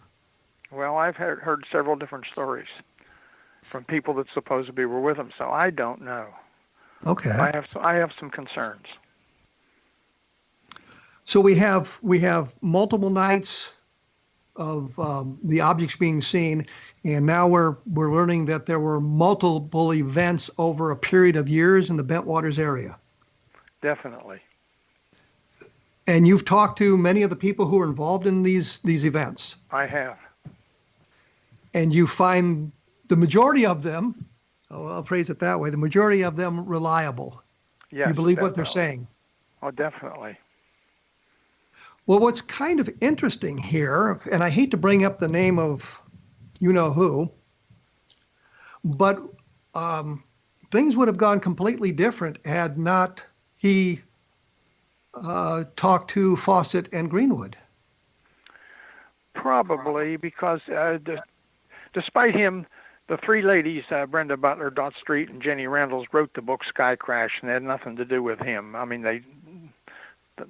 Well, I've heard several different stories from people that supposedly were with him, so I don't know. Okay. I have some concerns. So we have multiple nights of the objects being seen, and now we're learning that there were multiple events over a period of years in the Bentwaters area. Definitely. And you've talked to many of the people who are involved in these events. I have. And you find the majority of them, I'll phrase it that way, the majority of them reliable. Yes, you believe definitely. what they're saying. Oh, definitely. Well, what's kind of interesting here, and I hate to bring up the name of you-know-who, but things would have gone completely different had not he talked to Fawcett and Greenwood. Probably, because despite him, the 3 ladies, Brenda Butler, Dot Street, and Jenny Randles, wrote the book Sky Crash, and it had nothing to do with him. I mean,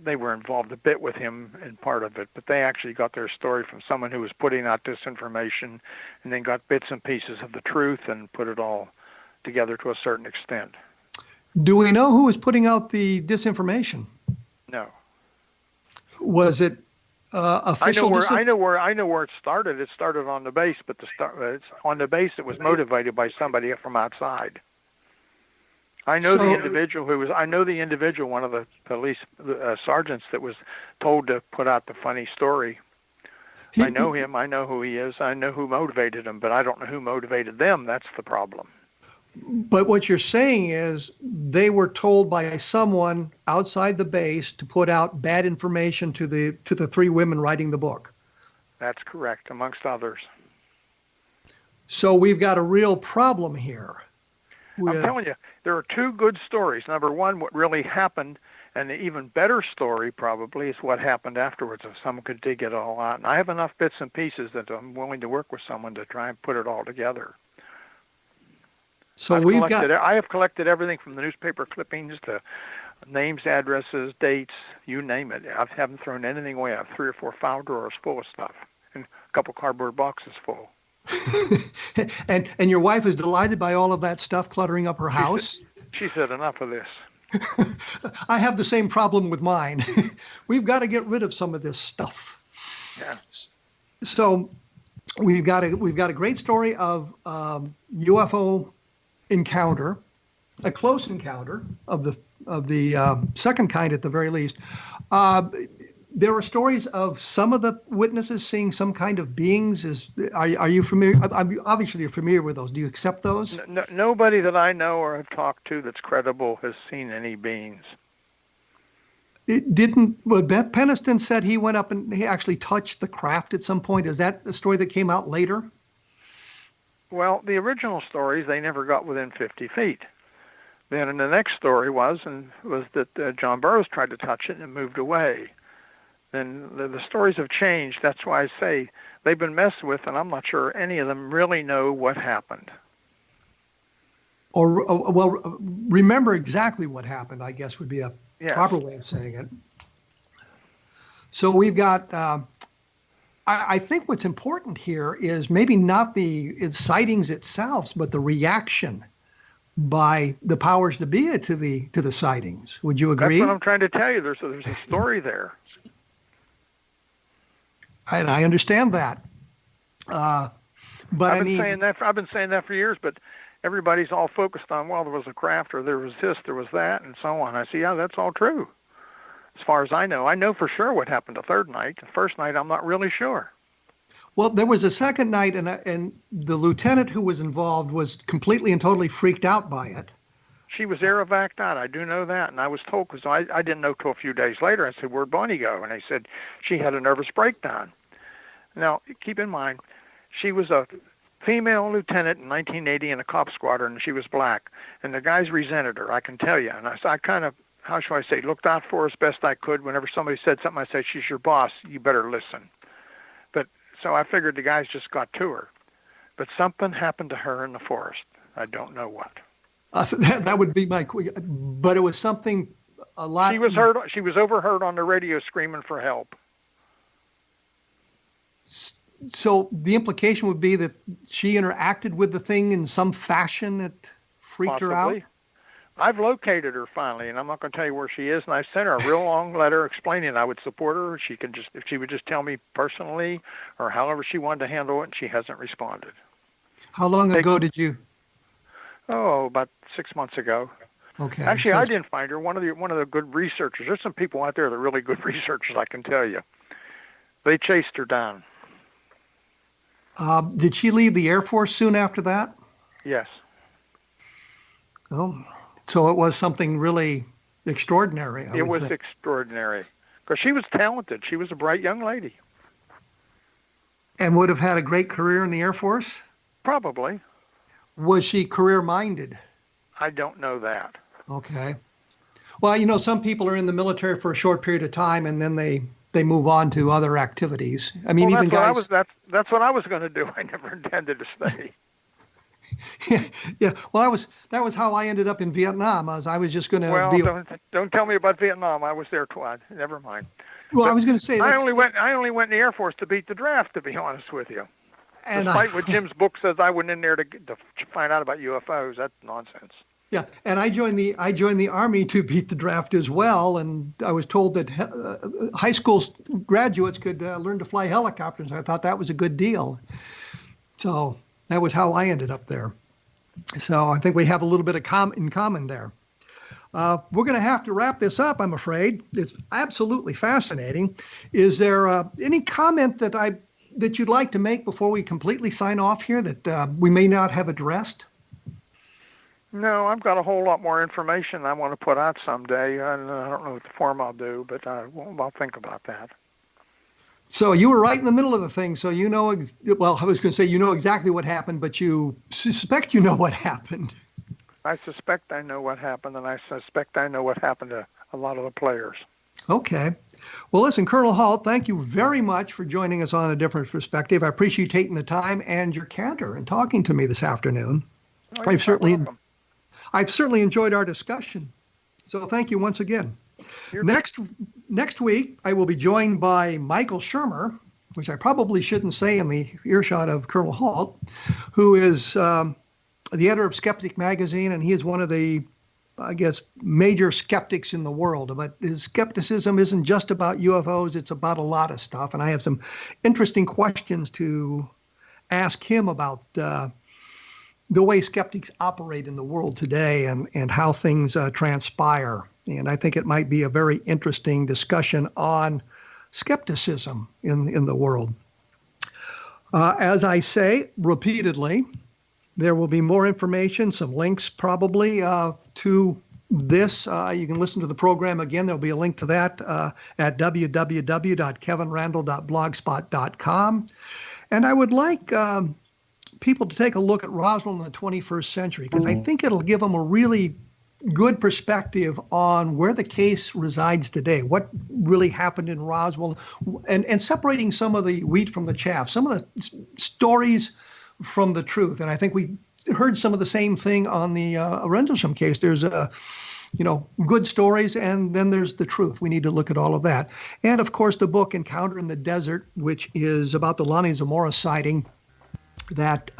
they were involved a bit with him in part of it, but they actually got their story from someone who was putting out disinformation and then got bits and pieces of the truth and put it all together to a certain extent. Do we know who was putting out the disinformation? No. Was it official? I know where it started. It started on the base, but on the base it was motivated by somebody from outside. I know the individual, one of the police sergeants that was told to put out the funny story. I know him. I know who he is. I know who motivated him, but I don't know who motivated them. That's the problem. But what you're saying is they were told by someone outside the base to put out bad information to the 3 women writing the book. That's correct, amongst others. So we've got a real problem here. I'm telling you, there are 2 good stories. Number one, what really happened, and the even better story probably is what happened afterwards, if someone could dig it all out. And I have enough bits and pieces that I'm willing to work with someone to try and put it all together. So I have collected everything from the newspaper clippings to names, addresses, dates, you name it. I haven't thrown anything away. I have 3 or 4 file drawers full of stuff and a couple cardboard boxes full. and your wife is delighted by all of that stuff cluttering up her house? She said, enough of this. I have the same problem with mine. We've got to get rid of some of this stuff. Yeah. So we've got a great story of UFO encounter, a close encounter of the second kind at the very least. There are stories of some of the witnesses seeing some kind of beings. Are you familiar? Obviously, you're familiar with those. Do you accept those? Nobody that I know or have talked to that's credible has seen any beings. It didn't. Well, Beth Penniston said he went up and he actually touched the craft at some point. Is that the story that came out later? Well, the original stories, they never got within 50 feet. Then the next story was that John Burroughs tried to touch it and it moved away. Then the stories have changed. That's why I say they've been messed with, and I'm not sure any of them really know what happened. Well, remember exactly what happened, I guess, would be a proper way of saying it. So we've got, I think what's important here is maybe not the sightings itself, but the reaction by the powers that be to the sightings. Would you agree? That's what I'm trying to tell you. There's a story there. And I understand that. But I've been saying that for years, but everybody's all focused on, well, there was a craft, or there was this, there was that, and so on. I see, yeah, that's all true. As far as I know for sure what happened the third night. The first night, I'm not really sure. Well, there was a second night, and the lieutenant who was involved was completely and totally freaked out by it. She was air-evac'd out. I do know that, and I was told, because I didn't know till a few days later. I said, "Where'd Bonnie go?" And they said she had a nervous breakdown. Now, keep in mind, she was a female lieutenant in 1980 in a cop squadron, and she was black. And the guys resented her, I can tell you. And I kind of, how shall I say, looked out for her as best I could. Whenever somebody said something, I said, "She's your boss. You better listen." But so I figured the guys just got to her. But something happened to her in the forest. I don't know what. That would be my, but it was something a lot. She was overheard on the radio screaming for help. So the implication would be that she interacted with the thing in some fashion that freaked her out? I've located her finally, and I'm not going to tell you where she is, and I sent her a real long letter explaining I would support her. She can just, if she would just tell me personally or however she wanted to handle it, and she hasn't responded. How long ago did you? Oh, about 6 months ago. Okay. Actually, I didn't find her. One of the good researchers. There's some people out there that are really good researchers, I can tell you. They chased her down. Did she leave the Air Force soon after that? Yes. Oh, so it was something really extraordinary. It was extraordinary because she was talented. She was a bright young lady. And would have had a great career in the Air Force? Probably. Was she career-minded? I don't know that. Okay. Well, some people are in the military for a short period of time and then they move on to other activities. I mean, even guys. That's what I was going to do. I never intended to stay. Yeah. Well, that was how I ended up in Vietnam. I was just going to. Well, don't tell me about Vietnam. I was there twice. Never mind. Well, I was going to say. I only went in the Air Force to beat the draft. To be honest with you. And despite what Jim's book says, I went in there to find out about UFOs. That's nonsense. Yeah, and I joined the Army to beat the draft as well, and I was told that high school graduates could learn to fly helicopters. I thought that was a good deal. So that was how I ended up there. So I think we have a little bit in common there. We're going to have to wrap this up, I'm afraid. It's absolutely fascinating. Is there any comment that you'd like to make before we completely sign off here that we may not have addressed? No, I've got a whole lot more information I want to put out someday. I don't know what the form I'll do, but I'll think about that. So you were right in the middle of the thing. So well, I was going to say you know exactly what happened, but you suspect you know what happened. I suspect I know what happened, and I suspect I know what happened to a lot of the players. Okay. Well, listen, Colonel Halt, thank you very much for joining us on A Different Perspective. I appreciate you taking the time and your candor and talking to me this afternoon. Oh, I've certainly enjoyed our discussion. So thank you once again. Next week, I will be joined by Michael Shermer, which I probably shouldn't say in the earshot of Colonel Halt, who is the editor of Skeptic Magazine, and he is one of the, I guess, major skeptics in the world. But his skepticism isn't just about UFOs, it's about a lot of stuff. And I have some interesting questions to ask him about the way skeptics operate in the world today and how things transpire. And I think it might be a very interesting discussion on skepticism in the world. As I say repeatedly, there will be more information, some links probably to this. You can listen to the program again. There'll be a link to that at www.kevinrandle.blogspot.com. And I would like people to take a look at Roswell in the 21st century, because I think it'll give them a really good perspective on where the case resides today, what really happened in Roswell, and separating some of the wheat from the chaff, some of the stories from the truth. And I think we heard some of the same thing on the Rendelsham case. There's good stories, and then there's the truth. We need to look at all of that. And of course, the book Encounter in the Desert, which is about the Lonnie Zamora sighting that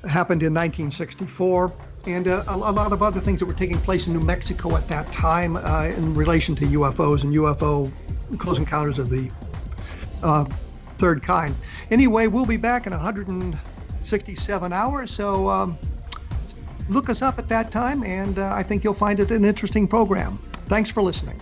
happened in 1964, and a lot of other things that were taking place in New Mexico at that time in relation to UFOs and UFO close encounters of the third kind. Anyway, we'll be back in 167 hours, so look us up at that time, and I think you'll find it an interesting program. Thanks for listening.